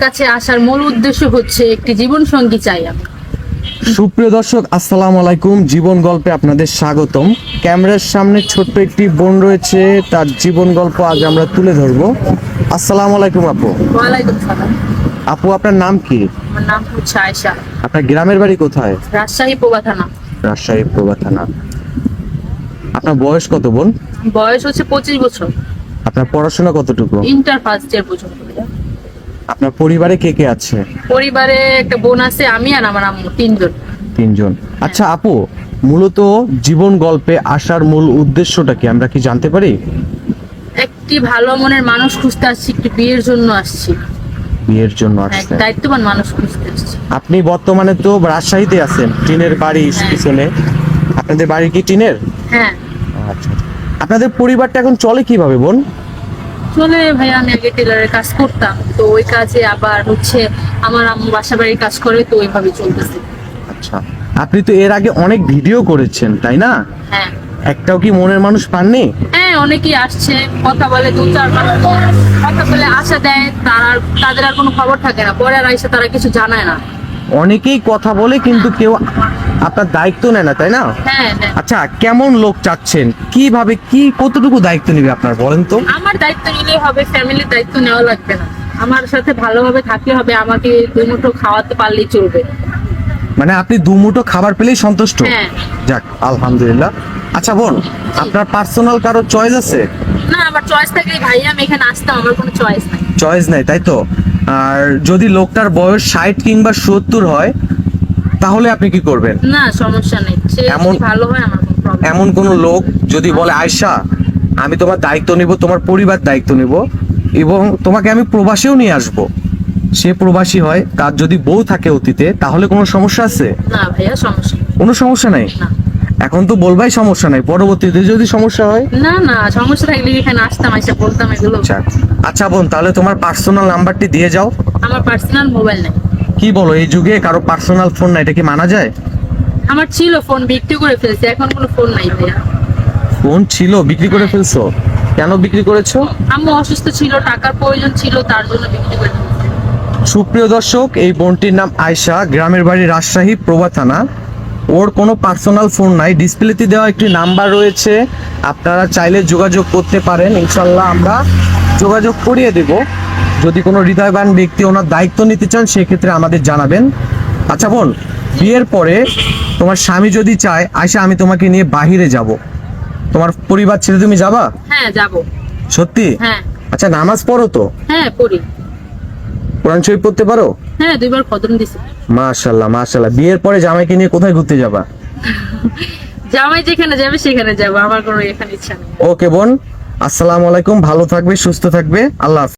কাছে আসার মূল উদ্দেশ্য হচ্ছে একটি জীবন সঙ্গী চাই আমি। সুপ্রিয় দর্শক, আসসালামু আলাইকুম। জীবন গল্পে আপনাদের স্বাগতম। ক্যামেরার সামনে ছোট্ট একটি বোন রয়েছে, তার জীবন গল্প আজ আমরা তুলে ধরবো। আসসালামু আলাইকুম আপু। ওয়ালাইকুম সালাম। আপু, আপনার নাম কি? আমার নাম হচ্ছে আয়েশা। আপনার গ্রামের বাড়ি কোথায়? রাজশাহী পোবা থানা। রাজশাহী প্রভা থানা। আপনার বয়স কত বোন? বয়স হচ্ছে 25 বছর। আপনার পড়াশোনা কতটুকু? ইন্টার ফার্স্ট ইয়ার পর্যন্ত। আপনার পরিবারে কে কে আছে? পরিবারে একটা বোন আছে, আমি আর আমার আম্মু, 3 জন। 3 জন। আচ্ছা আপু, মূলত জীবন গল্পে আসার মূল উদ্দেশ্যটা কি আমরা কি জানতে পারি? একটি ভালো মনের মানুষ খুঁজতে আসছি, একটি বিয়ের জন্য আসছি। বিয়ের জন্য এক আসছেন? দায়িত্ববান মানুষ খুঁজতে আসছি। আপনি বর্তমানে তো রাজশাহীতে আছেন, টিনের বাড়ি পিছনে। আপনাদের বাড়ি কি টিনের? হ্যাঁ, আচ্ছা। আপনাদের পরিবারটা এখন চলে কিভাবে বোন? চলে ভাই। আমি আগে টেলারের কাজ করতাম, তো ওই কাজে আবার হচ্ছে আমার আম্মু বাসা বাড়ির কাজ করে, তো ওইভাবে চলতেছে। আচ্ছা, আপনি তো এর আগে অনেক ভিডিও করেছেন তাই না? হ্যাঁ একটাও কি মনের মানুষ পাননি? হ্যাঁ, অনেকেই আসছে, কথা বলে, 2-4 মাস কথা বলে আশা দেয়, তাদের আর কোনো খবর থাকে না, পরে আর এসে তারা কিছু জানায় না। অনেকেই কথা বলে কিন্তু কেউ আপনার দায়িত্ব নেয় না তাই না? হ্যাঁ হ্যাঁ। আচ্ছা, কেমন লোক চাচ্ছেন, কিভাবে কি কতটুকু দায়িত্ব নেবে আপনার বলেন তো? আমার দায়িত্ব নিলেই হবে, ফ্যামিলির দায়িত্ব নেওয়া লাগবে না। আমার সাথে ভালোভাবে থাকলে হবে, আমাকে 2 মুঠো খাওয়াতে পারলেই চলবে। মানে আপনি দুমুঠো খাবার পেলেই সন্তুষ্ট? হ্যাঁ। যাক, আলহামদুলিল্লাহ। আচ্ছা বোন, আপনার পার্সোনাল কারো চয়েস আছে? না, আমার চয়েস থাকলে ভাই আমি এখানে আসতাম, আমার কোনো চয়েস নাই। চয়েস নাই তাই তো? আর যদি লোকটার বয়স 60 কিংবা 70 হয় তাহলে আপনি কি করবেন? না, সমস্যা নেই, সে এমন- যদি ভালো হয় আমার কোনো প্রবলেম। এমন কোন লোক যদি বলে, আয়শা আমি তোমার দায়িত্ব নিব, তোমার পরিবার দায়িত্ব নিব এবং তোমাকে আমি প্রবাসেও নিয়ে আসব, সে প্রবাসী হয়, তার যদি বউ থাকে অতীতে, তাহলে কোনো সমস্যা আছে? না ভাইয়া, সমস্যা নেই। কোনো সমস্যা নাই? না এখন তো বলবাই সমস্যা নাই, পরবর্তীতে যদি সমস্যা হয়? না না, সমস্যা থাকলে এখানে আসতাম, এসে বলতাম এগুলো। আচ্ছা। আচ্ছা বোন, তাহলে তোমার পার্সোনাল নাম্বারটি দিয়ে যাও। আমার পার্সোনাল মোবাইল নেই। কি বলো, এই যুগে কারো পার্সোনাল ফোন না, এটা কি মানা যায়? আমার ছিল ফোন, বিক্রি করে ফেলছে, এখন কোনো ফোন নাই ভাইয়া। ফোন ছিল, বিক্রি করে ফেলছো? কেন বিক্রি করেছো? আম্মু অসুস্থ ছিল, টাকার প্রয়োজন ছিল, তার জন্য বিক্রি করে ফেলছে। সুপ্রিয় দর্শক, এই বোনটির নাম আয়শা, গ্রামের বাড়ি রাজশাহী প্রভা থানা। ওর কোনো পার্সোনাল ফোন নাই, ডিসপ্লেতে দেওয়া একটি নাম্বার রয়েছে, আপনারা চাইলে যোগাযোগ করতে পারেন, ইনশাল্লাহ আমরা যোগাযোগ করিয়ে দেব। যদি কোনো হৃদয়বান ব্যক্তি ওনার দায়িত্ব নিতে চান সেক্ষেত্রে আমাদের জানাবেন। আচ্ছা বোন, বিয়ের পরে তোমার স্বামী যদি চায়, আয়শা আমি তোমাকে নিয়ে বাহিরে যাব, তোমার পরিবার ছেড়ে তুমি যাবা? হ্যাঁ যাবো। সত্যি? হ্যাঁ আচ্ছা, নামাজ পড়ো তো? হ্যাঁ পড়ি। কোরআন শরীফ পড়তে পারো? হ্যাঁ 2 বার খতম দিছি। মাশাআল্লাহ মাশাআল্লাহ। বিয়ের পরে জামাইকে নিয়ে কোথায় ঘুরতে যাবা? জামাই যেখানে যাবে সেখানে যাবো, আমার কোনো এখানে ইচ্ছা নেই। ওকে বোন, আসসালামু আলাইকুম, ভালো থাকবে, সুস্থ থাকবে, আল্লাহ হাফেজ।